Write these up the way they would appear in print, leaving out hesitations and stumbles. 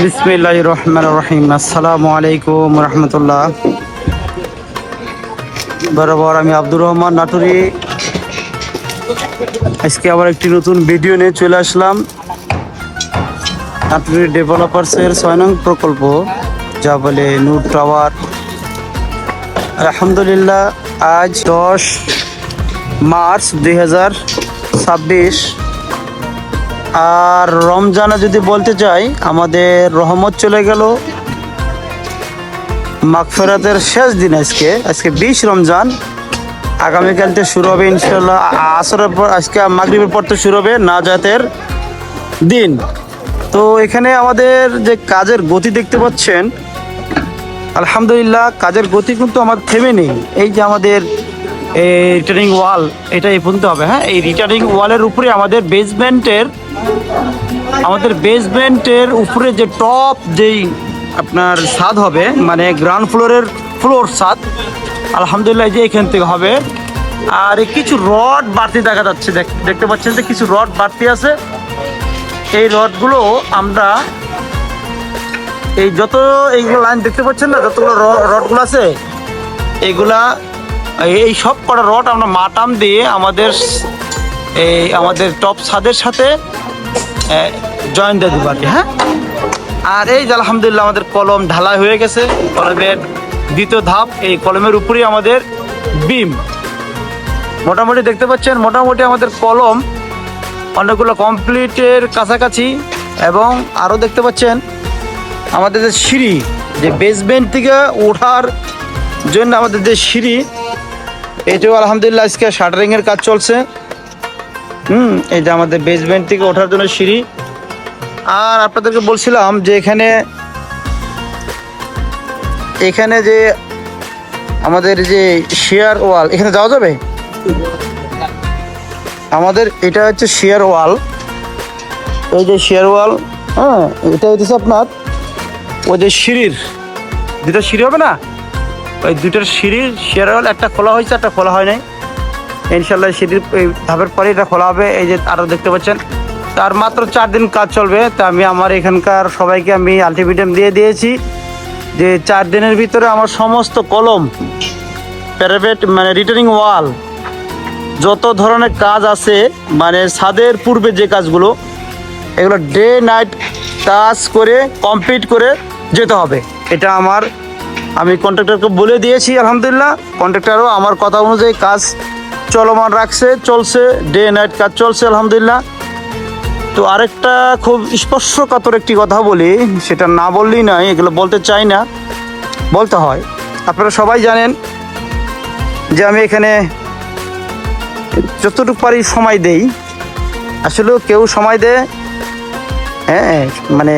বিসমিল্লাহির রহমানির রহিম। আসসালামু আলাইকুম রহমতুল্লাহ। বরাবর আমি আব্দুর রহমান নাটুরি আজকে আবার একটি নতুন ভিডিও নিয়ে চলে আসলাম। নাটুরি ডেভেলপার্সের 6 নং প্রকল্প, যা বলে নূর টাওয়ার। আলহামদুলিল্লাহ, আজ 10 মার্চ 2026। আর রমজানে যদি বলতে চাই, আমাদের রহমত চলে গেল, মাগফিরাতের শেষ দিন। আজকে 20 রমজান। আগামীকাল থেকে শুরু হবে ইনশাল্লাহ আসরের পর, আজকে মাগরিবের পর তো শুরু হবে নাজাতের দিন। তো এখানে আমাদের যে কাজের গতি দেখতে পাচ্ছেন, আলহামদুলিল্লাহ কাজের গতি কিন্তু আমার থেমে নেই। এই যে আমাদের রিটার্নিং ওয়াল, এটা এই পর্যন্ত হবে। হ্যাঁ, এই রিটার্নিং ওয়ালের উপরে আমাদের বেসমেন্টের উপরে যে টপ যেই আপনার ছাদ হবে, মানে গ্রাউন্ড ফ্লোর ছাদ, আলহামদুলিল্লাহ যে এখান থেকে হবে। আর কিছু রড বাড়তি দেখা যাচ্ছে, দেখতে পাচ্ছেন যে কিছু রড বাড়তি আছে। এই রডগুলো আমরা এইগুলো লাইন দেখতে পাচ্ছেন না, যতগুলো রডগুলো আছে, এই সব কটা রড আমরা মাটাম দিয়ে আমাদের টপ ছাদের সাথে জয়েন দিয়ে দিব আর কি। হ্যাঁ, আর এই যে আলহামদুলিল্লাহ আমাদের কলম ঢালাই হয়ে গেছে। কলমের দ্বিতীয় ধাপ, এই কলমের উপরেই আমাদের বিম। মোটামুটি দেখতে পাচ্ছেন, মোটামুটি আমাদের কলম অনেকগুলো কমপ্লিটের কাছাকাছি। এবং আরও দেখতে পাচ্ছেন আমাদের যে সিঁড়ি, যে বেসমেন্ট থেকে ওঠার জন্য আমাদের যে সিঁড়ি, এটাও আলহামদুলিল্লাহ আজকে শাটারিংয়ের কাজ চলছে। এই যে আমাদের বেসমেন্ট থেকে ওঠার জন্য সিঁড়ি। আর আপনাদেরকে বলছিলাম যে এখানে যে আমাদের যে শেয়ার ওয়াল, এখানে যাওয়া যাবে। আমাদের এটা হচ্ছে শেয়ার ওয়াল। এই যে শেয়ার ওয়াল, হ্যাঁ, এটা হচ্ছে আপনার ওই যে সিঁড়ির দুটো সিঁড়ি হবে না, ওই দুটোর সিঁড়ির শেয়ার ওয়াল, একটা খোলা হয়েছে, একটা খোলা হয় নাই। ইনশাল্লাহ সিঁড়ির এই ধাপের পরে এটা খোলা হবে। এই যে আরও দেখতে পাচ্ছেন, তার মাত্র 4 দিন কাজ চলবে। তা আমি আমার এখানকার সবাইকে আমি আলটিমেটাম দিয়ে দিয়েছি যে 4 দিনের ভিতরে আমার সমস্ত কলম, প্যারাপেট, মানে রিটার্নিং ওয়াল, যত ধরনের কাজ আছে, মানে ছাদের পূর্বে যে কাজগুলো, এগুলো ডে নাইট কাজ করে কমপ্লিট করে যেতে হবে। এটা আমি কন্ট্রাক্টরকে বলে দিয়েছি। আলহামদুলিল্লাহ কন্ট্রাক্টরও আমার কথা অনুযায়ী কাজ চলমান রাখছে, চলছে, ডে নাইট কাজ চলছে আলহামদুলিল্লাহ। তো আরেকটা খুব স্পর্শকাতর একটি কথা বলি, সেটা না বললেই নয়, এগুলো বলতে চাই না, বলতে হয়। আপনারা সবাই জানেন যে আমি এখানে যতটুকু পারি সময় দেই। আসলে কেউ সময় দেয়, হ্যাঁ, মানে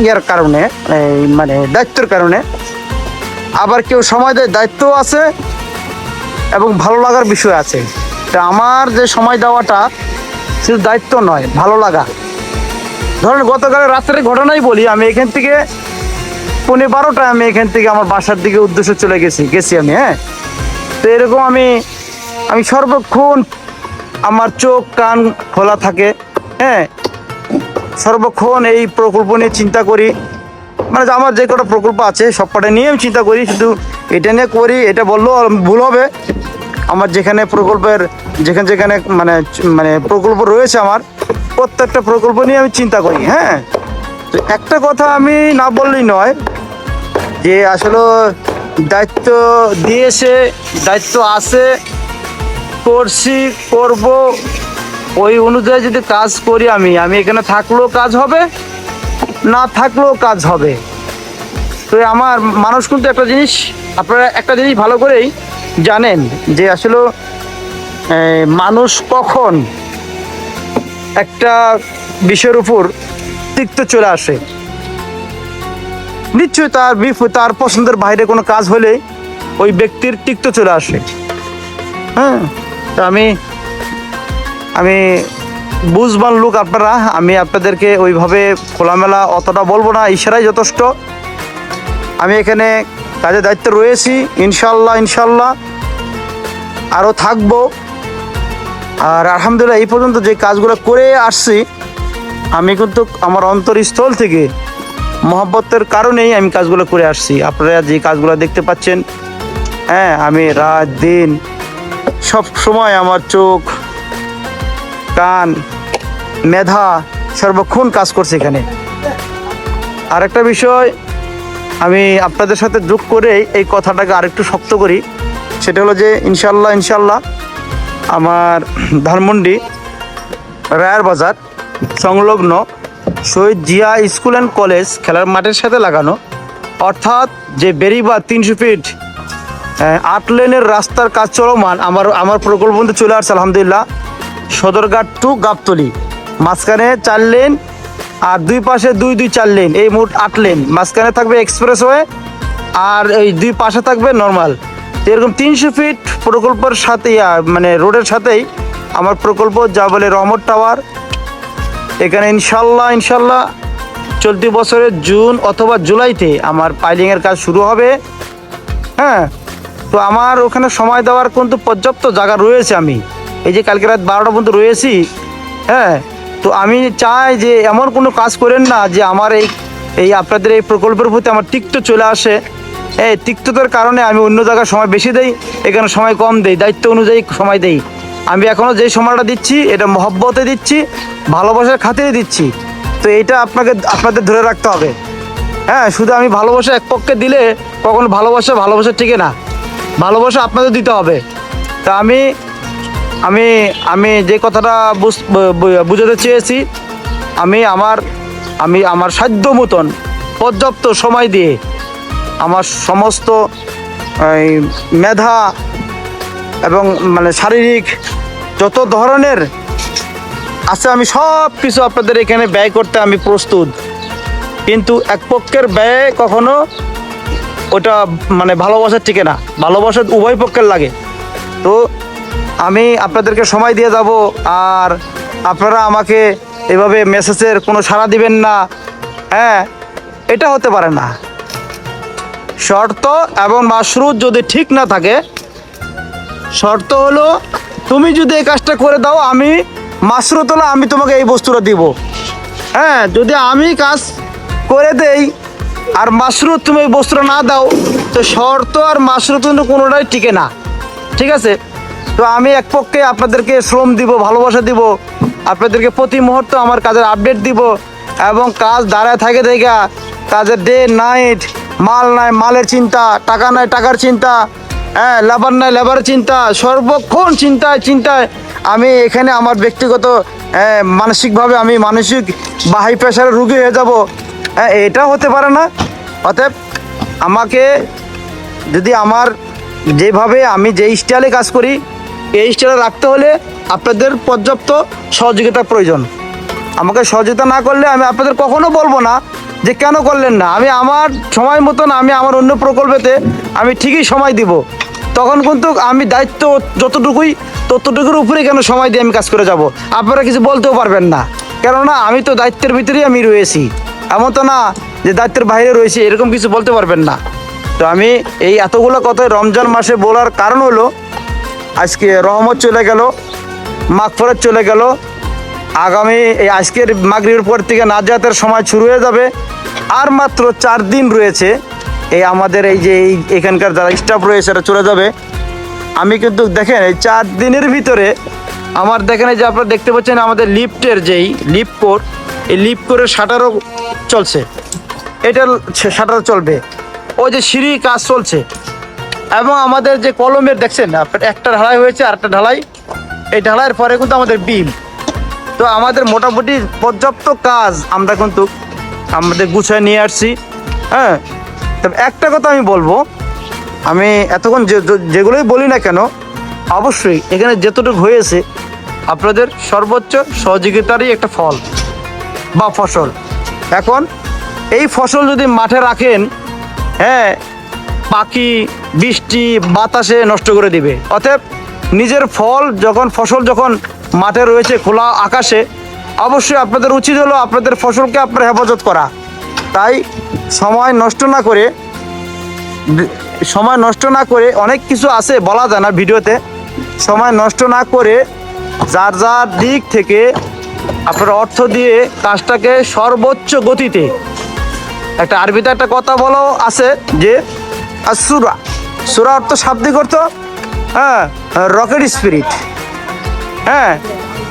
ইয়ার কারণে, মানে দায়িত্বের কারণে। আবার কেউ সময় দেয় দায়িত্ব আছে এবং ভালো লাগার বিষয় আছে। তা আমার যে সময় দেওয়াটা শুধু দায়িত্ব নয়, ভালো লাগা। ধরেন গতকাল রাত্রের ঘটনাই বলি, আমি এখান থেকে 12:30টায় আমি এখান থেকে আমার বাসার দিকে উদ্দেশ্যে চলে গেছি আমি। হ্যাঁ, তো এরকম আমি সর্বক্ষণ আমার চোখ কান খোলা থাকে। হ্যাঁ, সর্বক্ষণ এই প্রকল্প নিয়ে চিন্তা করি। মানে আমার যে কটা প্রকল্প আছে সব কটা নিয়ে আমি চিন্তা করি, শুধু এটা নিয়ে করি এটা বললেও ভুল হবে। আমার যেখানে যেখানে মানে প্রকল্প রয়েছে, আমার প্রত্যেকটা প্রকল্প নিয়ে আমি চিন্তা করি। হ্যাঁ, তো একটা কথা আমি না বললেই নয়, যে আসলে দায়িত্ব দিয়েছে, দায়িত্ব আছে, করব, ওই অনুযায়ী যদি কাজ করি, আমি এখানে থাকলেও কাজ হবে, না থাকলেও কাজ হবে। তো আমার মানুষ কিন্তু আপনারা একটা জিনিস ভালো করেই জানেন, যে আসলে মানুষ কখন একটা বিষয়ের উপর তিক্ত চলে আসে, নিশ্চয়ই তার পছন্দের বাইরে কোনো কাজ হলে ওই ব্যক্তির তিক্ত চলে আসে। হ্যাঁ, তো আমি বুঝবান লোক আপনারা, আমি আপনাদেরকে ওইভাবে খোলামেলা অতটা বলবো না, ইশারাই যথেষ্ট। আমি এখানে কাজের দায়িত্ব রয়েছি, ইনশাল্লাহ আরও থাকবো। আর আলহামদুলিল্লাহ এই পর্যন্ত যে কাজগুলো করে আসছি, আমি কিন্তু আমার অন্তরস্থল থেকে মহব্বতের কারণেই আমি কাজগুলো করে আসছি। আপনারা যে কাজগুলো দেখতে পাচ্ছেন, হ্যাঁ, আমি রাত দিন সব সময় আমার চোখ, কান, মেধা সর্বক্ষণ কাজ করছে এখানে। আর একটা বিষয় আমি আপনাদের সাথে যোগ করে এই কথাটাকে আরেকটু শক্ত করি, সেটা হলো যে ইনশাল্লাহ আমার ধানমন্ডি রায়ের বাজার সংলগ্ন শহীদ জিয়া স্কুল অ্যান্ড কলেজ খেলার মাঠের সাথে লাগানো, অর্থাৎ যে বেরিবাদ 300 ফিট 8 লেনের রাস্তার কাজ চলমান। আমার প্রকল্প চলে আসছে আলহামদুলিল্লাহ। সদরঘাট টু গাবতলী, মাঝখানে 4 লেন আর দুই পাশে 2-4 লেন, এই মোট 8 লেন। মাঝখানে থাকবে এক্সপ্রেসওয়ে আর এই দুই পাশে থাকবে নর্মাল। এরকম 300 ফিট প্রকল্পের সাথে মানে রোডের সাথেই আমার প্রকল্প, যা বলে রহমত টাওয়ার। এখানে ইনশাল্লাহ চলতি বছরের জুন অথবা জুলাইতে আমার পাইলিংয়ের কাজ শুরু হবে। হ্যাঁ, তো আমার ওখানে সময় দেওয়ার কিন্তু পর্যাপ্ত জায়গা রয়েছে। আমি এই যে কালকে রাত 12টা পর্যন্ত রয়েছি। হ্যাঁ, তো আমি চাই যে এমন কোনো কাজ করেন না যে আমার এই আপনাদের এই প্রকল্পের প্রতি আমার তিক্ত চলে আসে। এই তিক্ততার কারণে আমি অন্য জায়গায় সময় বেশি দেই, এখানে সময় কম দেই, দায়িত্ব অনুযায়ী সময় দেই। আমি এখনও যে সময়টা দিচ্ছি এটা মহব্বতে দিচ্ছি, ভালোবাসার খাতিরে দিচ্ছি। তো এইটা আপনাদের ধরে রাখতে হবে। হ্যাঁ, শুধু আমি ভালোবাসা এক পক্ষে দিলে কখনো ভালোবাসা টিকে না। ভালোবাসা আপনাদের দিতে হবে। তা আমি যে কথাটা বুঝাতে চেয়েছি, আমি আমার সাধ্য মতন পর্যাপ্ত সময় দিয়ে আমার সমস্ত মেধা এবং মানে শারীরিক যত ধরনের আছে আমি সব কিছু আপনাদের এখানে ব্যয় করতে আমি প্রস্তুত। কিন্তু এক পক্ষের ব্যয় কখনো ওটা মানে ভালোবাসার টিকে না, ভালোবাসা উভয় পক্ষের লাগে। তো আমি আপনাদেরকে সময় দিয়ে যাব, আর আপনারা আমাকে এভাবে মেসেজের কোনো সাড়া দিবেন না। হ্যাঁ, এটা হতে পারে না। শর্ত এবং মাশরুত যদি ঠিক না থাকে, শর্ত হলো তুমি যদি এই কাজটা করে দাও, আমি মাশরুত হলো আমি তোমাকে এই বস্তুটা দিব। হ্যাঁ, যদি আমি কাজ করে দেই আর মাশরুত তুমি এই বস্তুটা না দাও, তো শর্ত আর মাশরুত কিন্তু কোনোটাই টিকে না। ঠিক আছে? তো আমি এক পক্ষে আপনাদেরকে শ্রম দিব, ভালোবাসা দিব, আপনাদেরকে প্রতি মুহূর্তে আমার কাজের আপডেট দিব, এবং কাজ দাঁড়ায় থাকে দেখা কাজের ডে নাইট, মাল নাই মালের চিন্তা, টাকা নাই টাকার চিন্তা, হ্যাঁ, লেবার নাই লেবারের চিন্তা, সর্বক্ষণ চিন্তায় আমি এখানে আমার ব্যক্তিগত মানসিকভাবে আমি মানসিক বা হাই প্রেশারের রুগী হয়ে যাব। হ্যাঁ, এটা হতে পারে না। অতএব আমাকে যদি আমার যেভাবে আমি যে স্টাইলে কাজ করি এই স্টাইলে রাখতে হলে আপনাদের পর্যাপ্ত সহযোগিতার প্রয়োজন। আমাকে সহযোগিতা না করলে আমি আপনাদের কখনো বলবো না যে কেন করলেন না। আমি আমার সময় মতন আমি আমার অন্য প্রকল্পেতে আমি ঠিকই সময় দিব। তখন কিন্তু আমি দায়িত্ব ততটুকুর উপরে কেন সময় দিয়ে আমি কাজ করে যাব, আপনারা কিছু বলতেও পারবেন না। কেননা আমি তো দায়িত্বের ভিতরেই আমি রয়েছি, এমন তো না যে দায়িত্বের বাইরে রয়েছি, এরকম কিছু বলতে পারবেন না। তো আমি এই এতগুলো কথাই রমজান মাসে বলার কারণ হলো আজকে রহমত চলে গেল, মাগফিরাত চলে গেল, আগামী এই আজকের মাগরিবের পর থেকে নাজাতের সময় শুরু হয়ে যাবে। আর মাত্র 4 দিন রয়েছে এই আমাদের এই যে এখানকার যারা স্টাফ রয়েছে এরা চলে যাবে। আমি কিন্তু দেখেন এই 4 দিনের ভিতরে আমার দেখেন এই যে আপনারা দেখতে পাচ্ছেন আমাদের লিফটের যেই লিফট কোড, এই লিফট কোডের শাটারও চলছে, এটা শাটার চলবে, ওই যে সিঁড়ি কাজ চলছে, এবং আমাদের যে কলমের দেখছেন আপনার একটা ঢালাই হয়েছে আর একটা ঢালাই, এই ঢালাইয়ের পরে কিন্তু আমাদের বিম। তো আমাদের মোটামুটি পর্যাপ্ত কাজ আমরা কিন্তু আমাদের গুছায় নিয়ে আসছি। হ্যাঁ, তবে একটা কথা আমি বলবো, আমি এতক্ষণ যেগুলোই বলি না কেন, অবশ্যই এখানে যেতটুকু হয়েছে আপনাদের সর্বোচ্চ সহযোগিতারই একটা ফল বা ফসল। এখন এই ফসল যদি মাঠে রাখেন, হ্যাঁ, পাখি বৃষ্টি বাতাসে নষ্ট করে দিবে। অতএব নিজের ফসল যখন মাঠে রয়েছে খোলা আকাশে, অবশ্যই আপনাদের উচিত হলো আপনাদের ফসলকে আপনার হেফাজত করা। তাই সময় নষ্ট না করে অনেক কিছু আছে বলা যায় না ভিডিওতে, সময় নষ্ট না করে যার দিক থেকে আপনার অর্থ দিয়ে কাজটাকে সর্বোচ্চ গতিতে, একটা আরবিতে একটা কথা বলো আছে যে সুরা, সুরা অর্থ শাব্দিক অর্থ, হ্যাঁ, রকেট স্পিরিট। হ্যাঁ,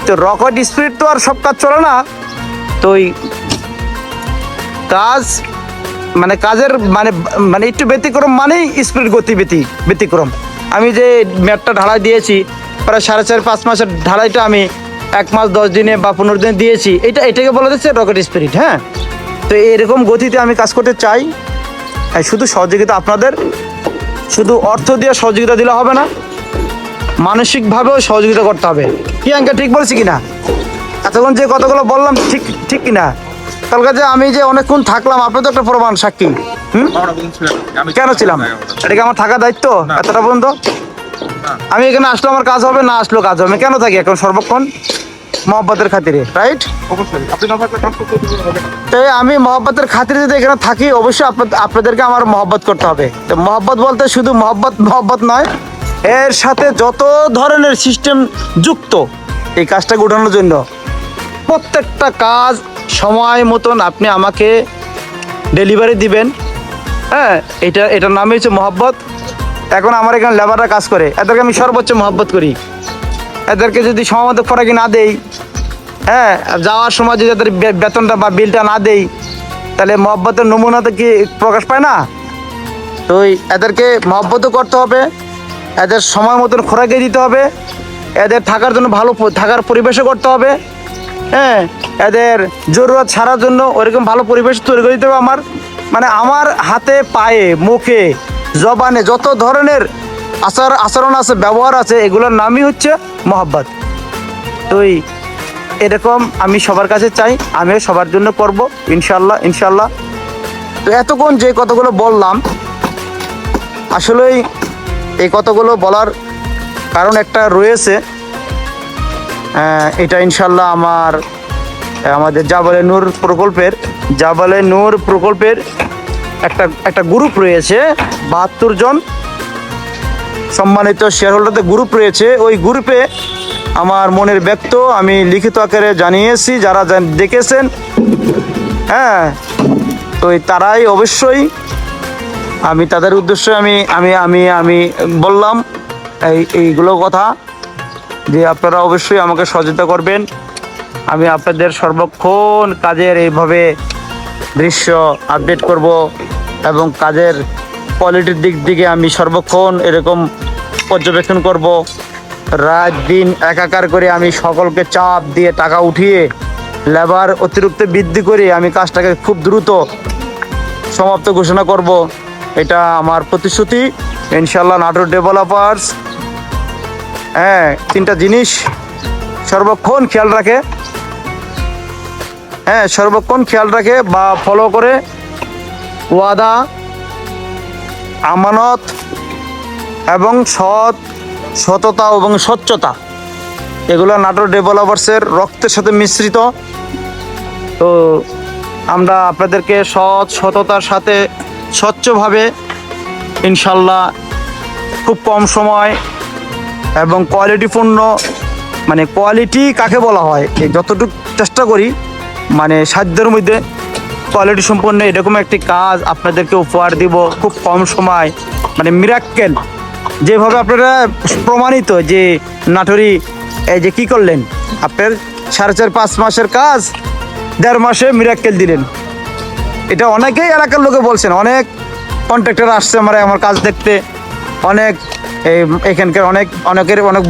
তো রকেট স্পিরিট তো আর সব কাজ চলে না। তো ওই কাজ মানে কাজের মানে মানে একটু ব্যতিক্রম মানেই স্পিরিট গতি ব্যতিক্রম। আমি যে ম্যাটটা ঢালাই দিয়েছি প্রায় 4.5-5 মাসের ঢালাইটা আমি 1 মাস 10 দিনে বা 15 দিনে দিয়েছি, এটাকে বলা যাচ্ছে রকেট স্পিরিট। হ্যাঁ, তো এরকম গতিতে আমি কাজ করতে চাই। শুধু সহযোগিতা আপনাদের, শুধু অর্থ দিয়ে সহযোগিতা দিলে হবে না, মানসিকভাবেও সহযোগিতা করতে হবে। কি আঙ্কেল ঠিক বলছি কিনা? এতক্ষণ যে কথাগুলো বললাম ঠিক কিনা? কালকে যে আমি যে অনেকক্ষণ থাকলাম, আপনি তো একটা প্রমাণ সাক্ষী। কেন ছিলাম? এটা কি আমার থাকা দায়িত্ব এতটা পর্যন্ত? আমি এখানে আসলে আমার কাজ হবে, না আসলেও কাজ হবে। কেন থাকি এখন সর্বক্ষণ? মহব্বতের খাতিরে, রাইট? তো আমি মহব্বতের খাতিরে যদি এখানে থাকি, অবশ্যই আপনাদেরকে আমার মহব্বত করতে হবে। তো মহব্বত বলতে শুধু মহব্বত নয়, এর সাথে যত ধরনের সিস্টেম যুক্ত এই কাজটাকে উঠানোর জন্য প্রত্যেকটা কাজ সময় মতন আপনি আমাকে ডেলিভারি দিবেন। হ্যাঁ, এটার নামই হচ্ছে মহব্বত। এখন আমার এখানে লেবাররা কাজ করে, এদেরকে আমি সর্বোচ্চ মহব্বত করি। এদেরকে যদি সময় মতো খোরাকি না দেই, হ্যাঁ, যাওয়ার সময় যদি এদের বেতনটা বা বিলটা না দেই, তাহলে মহব্বতের নমুনা তো কি প্রকাশ পায় না? তো এদেরকে মহব্বতও করতে হবে, এদের সময় মতন খোরাকি দিতে হবে, এদের থাকার জন্য ভালো থাকার পরিবেশও করতে হবে। হ্যাঁ, এদের জরুরত ছাড়ার জন্য ওইরকম ভালো পরিবেশ তৈরি করে দিতে হবে। আমার হাতে পায়ে মুখে জবানে যত ধরনের আচরণ আছে, ব্যবহার আছে, এগুলোর নামই হচ্ছে মহব্বত। তো এরকম আমি সবার কাছে চাই, আমিও সবার জন্য করব ইনশাল্লাহ। তো এতক্ষণ যে কথাগুলো বললাম, আসলেই এই কথাগুলো বলার কারণ একটা রয়েছে। এটা ইনশাল্লাহ আমাদের জাবালে নূর প্রকল্পের একটা গ্রুপ রয়েছে, 72 জন সম্মানিত শেয়ার হোল্ডারদের গ্রুপ রয়েছে। ওই গ্রুপে আমার মনের ব্যক্ত আমি লিখিত আকারে জানিয়েছি, যারা দেখেছেন। হ্যাঁ, তো তারাই অবশ্যই, আমি তাদের উদ্দেশ্যে আমি বললাম এইগুলো কথা, যে আপনারা অবশ্যই আমাকে সহযোগিতা করবেন। আমি আপনাদের সর্বক্ষণ কাজের এইভাবে দৃশ্য আপডেট করব এবং কাজের কোয়ালিটির দিকে আমি সর্বক্ষণ এরকম পর্যবেক্ষণ করব। রাত দিন একাকার করে আমি সকলকে চাপ দিয়ে টাকা উঠিয়ে লেবার অতিরিক্ত বৃদ্ধি করে আমি কাজটাকে খুব দ্রুত সমাপ্ত ঘোষণা করব। এটা আমার প্রতিশ্রুতি ইনশাল্লাহ। নাটোর ডেভেলপার্স হ্যাঁ 3টা জিনিস সর্বক্ষণ খেয়াল রাখে বা ফলো করে: ওয়াদা, আমানত এবং সততা এবং স্বচ্ছতা। এগুলো নাটোর ডেভেলপার্সের রক্তের সাথে মিশ্রিত। তো আমরা আপনাদেরকে সততার সাথে স্বচ্ছভাবে ইনশাল্লাহ খুব কম সময় এবং কোয়ালিটিপূর্ণ, কোয়ালিটি কাকে বলা হয়, এই যতটুকু চেষ্টা করি সাধ্যের মধ্যে কোয়ালিটি সম্পন্ন এরকম একটি কাজ আপনাদেরকে উপহার দিব খুব কম সময়। মিরাক্কেল যেভাবে আপনারা প্রমাণিত যে নাটোরি এই যে কি করলেন, আপনার 4.5 মাসের কাজ 1.5 মাসে মিরাক্কেল দিলেন। এটা অনেকেই এলাকার লোকে বলছেন, অনেক কন্ট্রাক্টর আসছে আমার কাজ দেখতে, এখানকার অনেক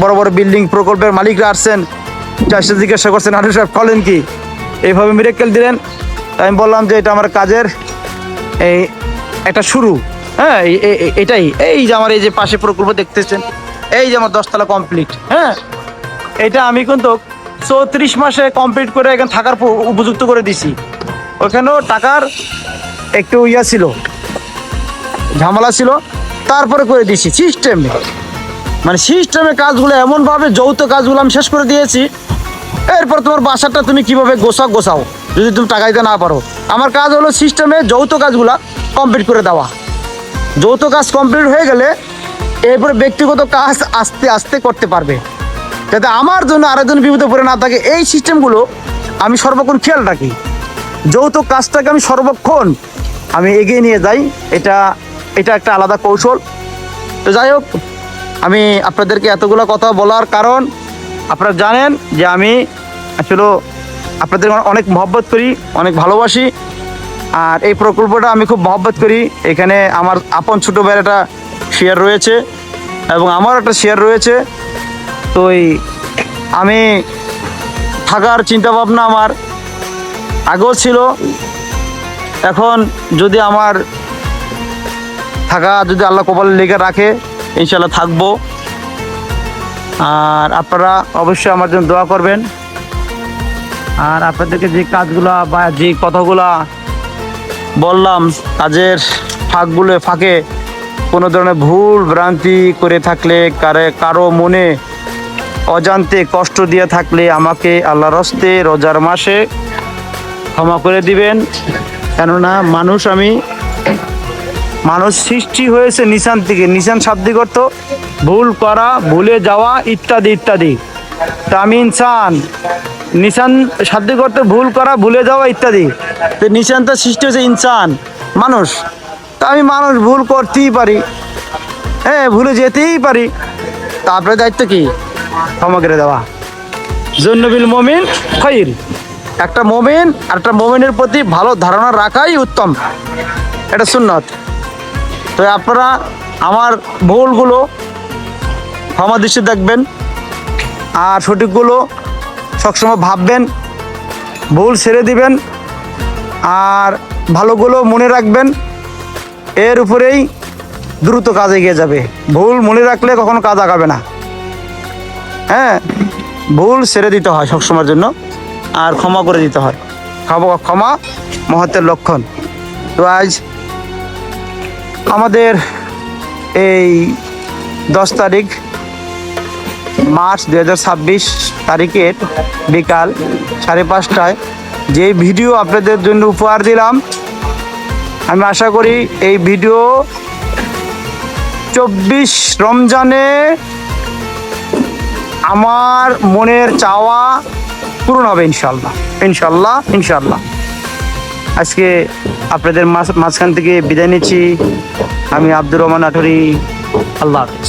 বড় বড় বিল্ডিং প্রকল্পের মালিকরা আসছেন, চাষে জিজ্ঞাসা করছেন নাটোর সাহেব করলেন কি, এইভাবে মিরাক্কেল দিলেন। আমি বললাম যে এটা আমার কাজের একটা শুরু। হ্যাঁ, এটাই এই যে আমার এই যে পাশে প্রকল্প দেখতেছেন, এই যে আমার 10 তলা কমপ্লিট। হ্যাঁ, এটা আমি কিন্তু 34 মাসে কমপ্লিট করে এখানে থাকার উপযুক্ত করে দিছি। ওখানেও টাকার একটু ছিল, ঝামেলা ছিল, তারপরে করে দিছি সিস্টেমে কাজগুলো এমনভাবে যৌথ কাজগুলো আমি শেষ করে দিয়েছি। এরপর তোমার বাসাটা তুমি কিভাবে গোছাও যদি তুমি টাকা দিতে না পারো। আমার কাজ হলো সিস্টেমে যৌথ কাজগুলা কমপ্লিট করে দেওয়া। যৌথ কাজ কমপ্লিট হয়ে গেলে এরপরে ব্যক্তিগত কাজ আস্তে আস্তে করতে পারবে, যাতে আমার জন্য আরেকজন বিপদে পড়ে না থাকে। এই সিস্টেমগুলো আমি সর্বক্ষণ খেয়াল রাখি, যৌতুক কাজটাকে আমি সর্বক্ষণ আমি এগিয়ে নিয়ে যাই। এটা একটা আলাদা কৌশল। তো যাই হোক, আমি আপনাদেরকে এতগুলো কথা বলার কারণ আপনারা জানেন যে আমি আসলে আপনাদের অনেক মহব্বত করি, অনেক ভালোবাসি। আর এই প্রকল্পটা আমি খুব মহব্বত করি। এখানে আমার আপন ছোটো ভাইয়ের একটা শেয়ার রয়েছে এবং আমার একটা শেয়ার রয়েছে। তো আমি থাকার চিন্তাভাবনা আমার আগেও ছিল, এখন যদি আমার থাকা যদি আল্লাহ কপালে লেগে রাখে ইনশাল্লাহ থাকবো। আর আপনারা অবশ্যই আমার জন্য দোয়া করবেন। আর আপনাদেরকে যে কাজগুলা বা যে কথাগুলা বললাম, কাজের ফাঁকে কোনো ধরনের ভুল ভ্রান্তি করে থাকলে, কারো মনে অজান্তে কষ্ট দিয়ে থাকলে আমাকে আল্লাহর হস্তে রোজার মাসে ক্ষমা করে দিবেন। কেননা মানুষ সৃষ্টি হয়েছে নিশান থেকে। নিশান শাব্দিক অর্থ ভুল করা, ভুলে যাওয়া ইত্যাদি ইত্যাদি। তা আমি ইনসান, নিশান শাব্দিক অর্থ ভুল করা, ভুলে যাওয়া ইত্যাদি। তো নিশানটা সৃষ্টি হয়েছে ইনসান, মানুষ। তা আমি মানুষ, ভুল করতেই পারি, হ্যাঁ ভুলে যেতেই পারি। তারপরে দায়িত্ব কি? ক্ষমা করে দেওয়া। জন্নবিল মমিন খৈর। একটা মমিন আর একটা মমিনের প্রতি ভালো ধারণা রাখাই উত্তম, এটা সুন্নত। তো আপনারা আমার ভুলগুলো ক্ষমা দৃষ্টি দেখবেন, আর সঠিকগুলো সবসময় ভাববেন, ভুল ছেড়ে দিবেন, আর ভালোগুলো মনে রাখবেন। এর উপরেই দ্রুত কাজ এগিয়ে যাবে। ভুল মনে রাখলে কখনো কাজ আগাবে না। হ্যাঁ, ভুল ছেড়ে দিতে হয় সবসময়ের জন্য, আর ক্ষমা করে দিতে হয়। ক্ষমা মহত্বের লক্ষণ। তো আজ আমাদের এই 10 তারিখ মার্চ 2026 তারিখের বিকাল 5:30টায় যে ভিডিও আপনাদের জন্য উপহার দিলাম, আমি আশা করি এই ভিডিও 24 রমজানে আমার মনের চাওয়া পূরণ হবে ইনশাল্লাহ, ইনশাল্লাহ, ইনশাল্লাহ। আজকে আপনাদের মাঝখান থেকে বিদায় নিচ্ছি। আমি আব্দুর রহমান আঠুরি। আল্লাহ হাফেজ।